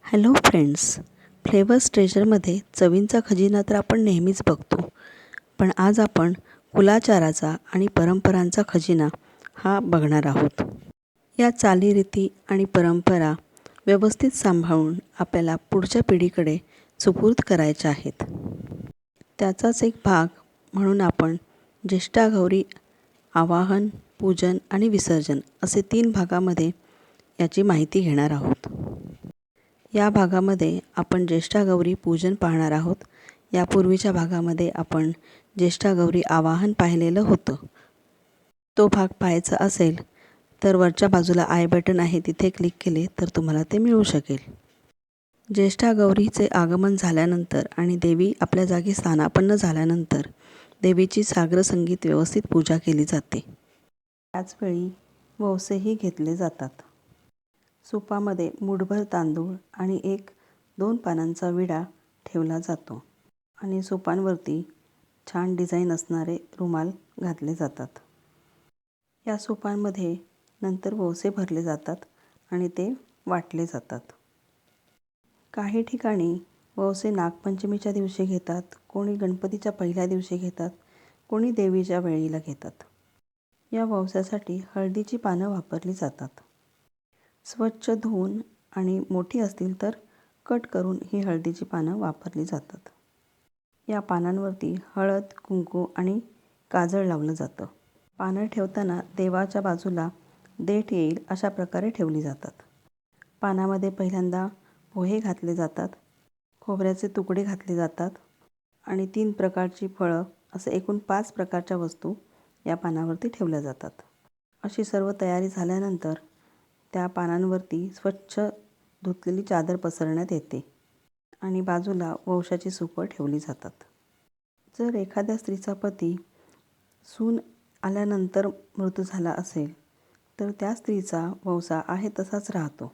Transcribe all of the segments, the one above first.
Hello friends, flavours ट्रेजरमध्ये चवींचा खजिना तर आपण नेहमीच बघतो, पण आज आपण कुलाचाराचा आणि परंपरांचा खजिना हा बघणार आहोत. या चालीरीती आणि परंपरा व्यवस्थित सांभाळून आपल्याला पुढच्या पिढीकडे सुपूर्द करायच्या आहेत. त्याचाच एक भाग म्हणून आपण ज्येष्ठागौरी आवाहन, पूजन आणि विसर्जन असे 3 भागामध्ये याची माहिती घेणार आहोत. या भागामध्ये आपण ज्येष्ठागौरी पूजन पाहणार आहोत. यापूर्वीच्या भागामध्ये आपण ज्येष्ठागौरी आवाहन पाहिलेलं होतं. तो भाग पाहायचा असेल तर वरच्या बाजूला आय बटन आहे, तिथे क्लिक केले तर तुम्हाला ते मिळू शकेल. ज्येष्ठागौरीचे आगमन झाल्यानंतर आणि देवी आपल्या जागी स्थानापन्न झाल्यानंतर देवीची साग्र संगीत व्यवस्थित पूजा केली जाते. त्याचवेळी ववसेही घेतले जातात. सुपामध्ये मूठभर तांदूळ आणि 1-2 पानांचा विडा ठेवला जातो आणि सुपांवरती छान डिझाईन असणारे रुमाल घातले जातात. या सुपांमध्ये नंतर ववसे भरले जातात आणि ते वाटले जातात. काही ठिकाणी ववसे नागपंचमीच्या दिवशी घेतात, कोणी गणपतीच्या पहिल्या दिवशी घेतात, कोणी देवीच्या वेळीला घेतात. या ववस्यासाठी हळदीची पानं वापरली जातात. स्वच्छ धुवून आणि मोठी असतील तर कट करून ही हळदीची पानं वापरली जातात. या पानांवरती हळद, कुंकू आणि काजळ लावलं जातं. पानं ठेवताना देवाच्या बाजूला देठ येईल अशा प्रकारे ठेवली जातात. पानामध्ये पहिल्यांदा पोहे घातले जातात, खोबऱ्याचे तुकडे घातले जातात आणि 3 प्रकारची फळं, असे एकूण 5 प्रकारच्या वस्तू या पानावरती ठेवल्या जातात. अशी सर्व तयारी झाल्यानंतर त्या पानांवरती स्वच्छ धुतलेली चादर पसरण्यात येते आणि बाजूला ववशाची सुपं ठेवली जातात. जर एखाद्या स्त्रीचा पती सून आल्यानंतर मृत्यू झाला असेल तर त्या स्त्रीचा ववसा आहे तसाच राहतो.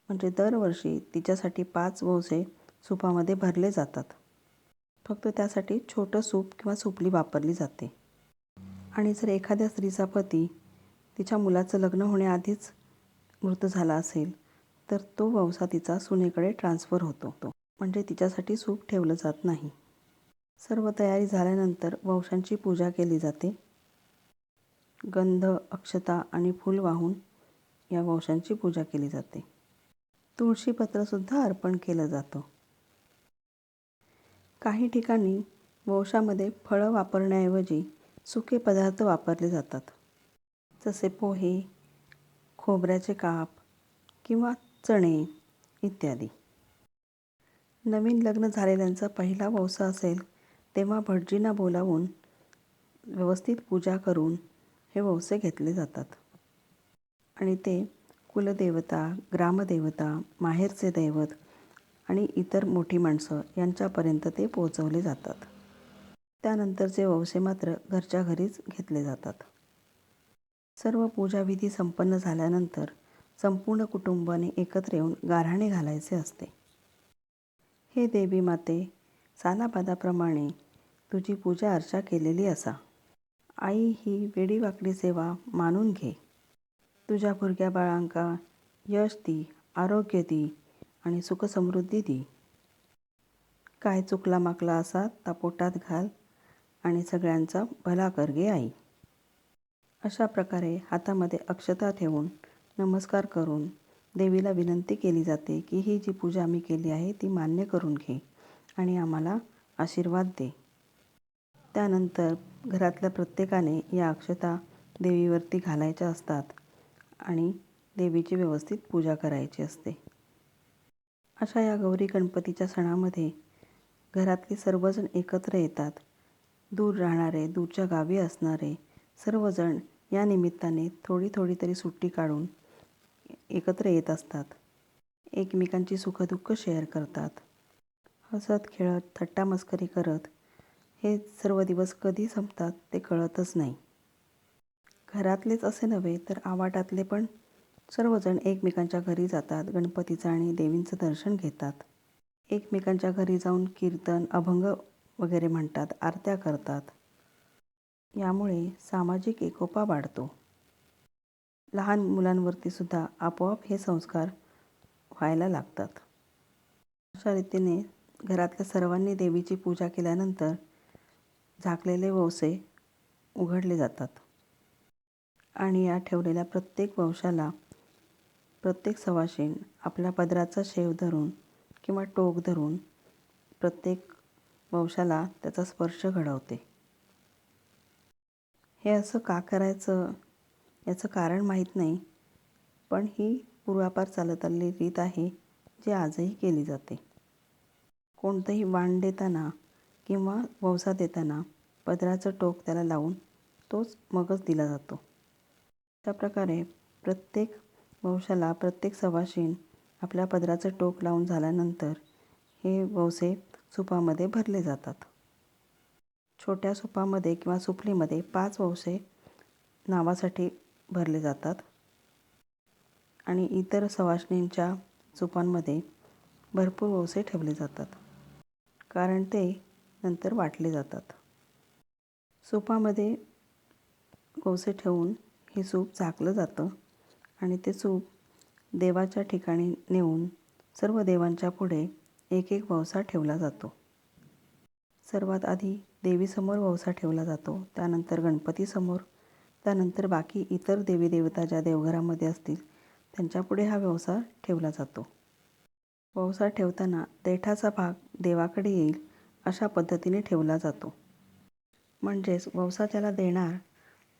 म्हणजे दरवर्षी तिच्यासाठी 5 ववसे सुपामध्ये भरले जातात. फक्त त्यासाठी छोटं सूप किंवा सुपली वापरली जाते. आणि जर एखाद्या स्त्रीचा पती तिच्या मुलाचं लग्न होण्याआधीच मृत्यू झाला असेल तर तो ववसा तिचा सुनेकडे ट्रान्सफर होतो, म्हणजे तिच्यासाठी सूप ठेवलं जात नाही. सर्व तयारी झाल्यानंतर ववशांची पूजा केली जाते. गंध, अक्षता आणि फूल वाहून या ववशांची पूजा केली जाते. तुळशीपत्रसुद्धा अर्पण केलं जातं. काही ठिकाणी ववशामध्ये फळं वापरण्याऐवजी सुके पदार्थ वापरले जातात, जसे पोहे, खोबऱ्याचे काप किंवा चणे इत्यादी. नवीन लग्न झालेल्यांचा पहिला ववसा असेल तेव्हा भटजींना बोलावून व्यवस्थित पूजा करून हे ववसे घेतले जातात आणि ते कुलदेवता, ग्रामदेवता, माहेरचे दैवत आणि इतर मोठी माणसं यांच्यापर्यंत ते पोहोचवले जातात. त्यानंतरचे ववसे मात्र घरच्या घरीच घेतले जातात. सर्व पूजाविधी संपन्न झाल्यानंतर संपूर्ण कुटुंबाने एकत्र येऊन गाऱ्हाणे घालायचे असते. हे देवी माते, सालाबादाप्रमाणे तुझी पूजा अर्चा केलेली असा. आई ही वेडीवाकडी सेवा मानून घे. तुझ्या भुरग्या बाळांका यश दी, आरोग्य दी आणि सुखसमृद्धी दी. काय चुकला माकला असा ता पोटात घाल आणि सगळ्यांचा भला कर गे आई. अशा प्रकारे हातामध्ये अक्षता ठेवून नमस्कार करून देवीला विनंती केली जाते की ही जी पूजा आम्ही केली आहे ती मान्य करून घे आणि आम्हाला आशीर्वाद दे. त्यानंतर घरातल्या प्रत्येकाने या अक्षता देवीवरती घालायच्या असतात आणि देवीची व्यवस्थित पूजा करायची असते. अशा या गौरी गणपतीच्या सणामध्ये घरातले सर्वजण एकत्र येतात. दूर राहणारे, दूरच्या गावी असणारे सर्वजण या निमित्ताने थोडी थोडी तरी सुट्टी काढून एकत्र येत असतात. एकमेकांची सुखदुःख शेअर करतात. हसत खेळत थट्टामस्करी करत हे सर्व दिवस कधी संपतात ते कळतच नाही. घरातलेच असे नव्हे तर आवाटातले पण सर्वजण एकमेकांच्या घरी जातात, गणपतीचं आणि देवींचं दर्शन घेतात. एकमेकांच्या घरी जाऊन कीर्तन, अभंग वगैरे म्हणतात, आरत्या करतात. यामुळे सामाजिक एकोपा वाढतो. लहान मुलांवरती सुद्धा आपोआप हे संस्कार व्हायला लागतात. अशा रीतीने घरातल्या सर्वांनी देवीची पूजा केल्यानंतर झाकलेले वौसे उघडले जातात आणि या ठेवलेल्या प्रत्येक वंशाला प्रत्येक सवाशीण आपल्या पदराचा शेव धरून किंवा टोक धरून प्रत्येक वंशाला त्याचा स्पर्श घडवते. हे असं का करायचं याचं कारण माहीत नाही, पण ही पूर्वापार चालत आलेली रीत आहे जी आजही केली जाते. कोणतंही वाण देताना किंवा वंसा देताना पदराचं टोक त्याला लावून तोच मगच दिला जातो. अशा प्रकारे प्रत्येक वंशाला प्रत्येक सवाशीण आपल्या पदराचं टोक लावून झाल्यानंतर हे वौसे सुपामध्ये भरले जातात. छोट्या सुपामध्ये किंवा सुपलीमध्ये 5 वौसे नावासाठी भरले जातात आणि इतर सवाष्णींच्या सुपांमध्ये भरपूर वौसे ठेवले जातात, कारण ते नंतर वाटले जातात. सुपामध्ये वौसे ठेवून हे सूप झाकलं जातं आणि ते सूप देवाच्या ठिकाणी नेऊन सर्व देवांच्या पुढे एक एक वौसा ठेवला जातो. सर्वात आधी देवीसमोर वौसा ठेवला जातो, त्यानंतर गणपतीसमोर, त्यानंतर बाकी इतर देवी देवता ज्या देवघरामध्ये असतील त्यांच्यापुढे हा वौसा ठेवला जातो. वौसा ठेवताना देठाचा भाग देवाकडे येईल अशा पद्धतीने ठेवला जातो. म्हणजेच वौसा ज्याला देणार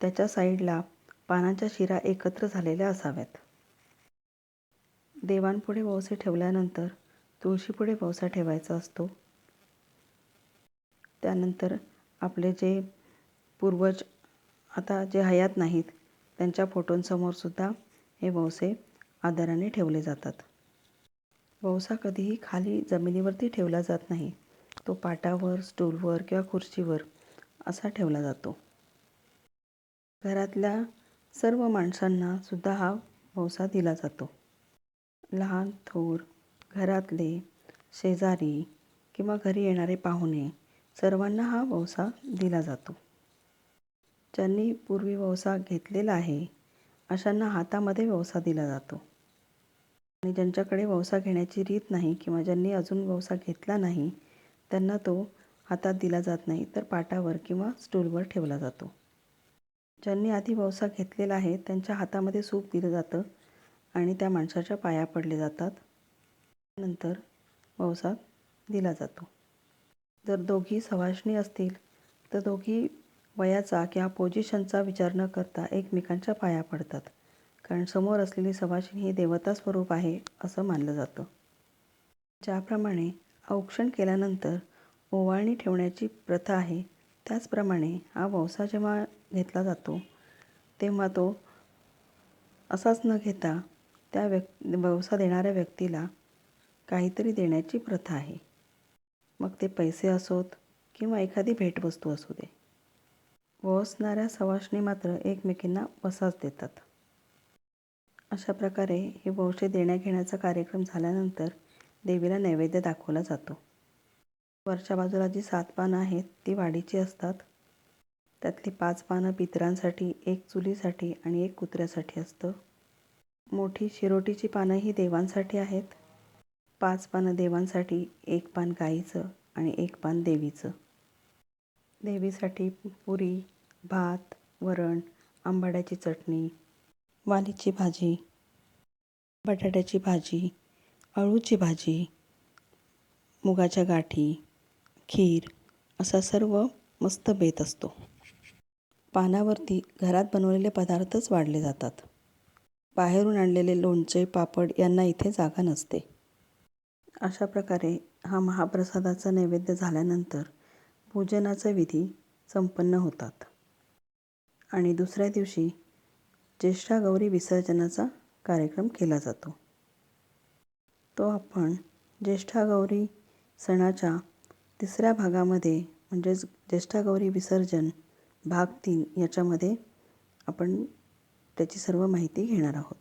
त्याच्या साईडला पानांच्या शिरा एकत्र झालेल्या असाव्यात. देवांपुढे वौसे ठेवल्यानंतर तुळशीपुढे वौसा ठेवायचा असतो. त्यानंतर आपले जे पूर्वज आता जे हयात नाहीत त्यांच्या फोटोंसमोरसुद्धा हे वौसे आदराने ठेवले जातात. वौसा कधीही खाली जमिनीवरती ठेवला जात नाही. तो पाटावर, स्टूलवर किंवा खुर्चीवर असा ठेवला जातो. घरातल्या सर्व माणसांना सुद्धा हा वौसा दिला जातो. लहान थोर, घरातले, शेजारी किंवा घरी येणारे पाहुणे सर्वांना हा वौसा दिला जातो. ज्यांनी पूर्वी वौसा घेतलेला आहे अशांना हातामध्ये वौसा दिला जातो आणि ज्यांच्याकडे वौसा घेण्याची रीत नाही किंवा ज्यांनी अजून वौसा घेतला नाही त्यांना तो हातात दिला जात नाही, तर पाटावर किंवा स्टूलवर ठेवला जातो. ज्यांनी आधी वौसा घेतलेला आहे त्यांच्या हातामध्ये सूप दिलं जातं आणि त्या माणसाच्या पाया पडले जातात. नंतर वौसा दिला जातो. जर दोघी सवाष्णी असतील तर दोघी वयाचा किंवा पोझिशनचा विचार न करता एकमेकांच्या पाया पडतात, कारण समोर असलेली सवाष्णी ही देवता स्वरूप आहे असं मानलं जातं. ज्याप्रमाणे औक्षण केल्यानंतर ओवाळणी ठेवण्याची प्रथा आहे, त्याचप्रमाणे हा वौसा जेव्हा घेतला जातो तेव्हा तो असाच न घेता त्या वौसा देणाऱ्या व्यक्तीला काहीतरी देण्याची प्रथा आहे. मग ते पैसे असोत किंवा एखादी भेटवस्तू असू दे. वसणाऱ्या सवाष्णी मात्र एकमेकींना वसाच देतात. अशा प्रकारे हे वौसे देण्याघेण्याचा कार्यक्रम झाल्यानंतर देवीला नैवेद्य दाखवला जातो. वरच्या बाजूला जी 7 पानं आहेत ती वाडीची असतात. त्यातली 5 पानं पितरांसाठी, 1 चुलीसाठी आणि 1 कुत्र्यासाठी असतं. मोठी शिरोटीची पानं ही देवांसाठी आहेत. 5 पानं देवांसाठी, 1 पान गाईचं आणि 1 पान देवीचं. देवीसाठी पुरी, भात, वरण, आंबाड्याची चटणी, वालीची भाजी, बटाट्याची भाजी, अळूची भाजी, मुगाच्या गाठी, खीर असा सर्व मस्त बेत असतो. पानावरती घरात बनवलेले पदार्थच वाढले जातात. बाहेरून आणलेले लोणचे, पापड यांना इथे जागा नसते. अशा प्रकारे हा महाप्रसादाचा नैवेद्य झाल्यानंतर पूजनाचे विधी संपन्न होतात आणि दुसऱ्या दिवशी ज्येष्ठा गौरी विसर्जनाचा कार्यक्रम केला जातो. तो आपण ज्येष्ठा गौरी सणाच्या 3ऱ्या भागामध्ये म्हणजेच ज्येष्ठा गौरी विसर्जन भाग 3 याच्यामध्ये आपण त्याची सर्व माहिती घेणार आहोत.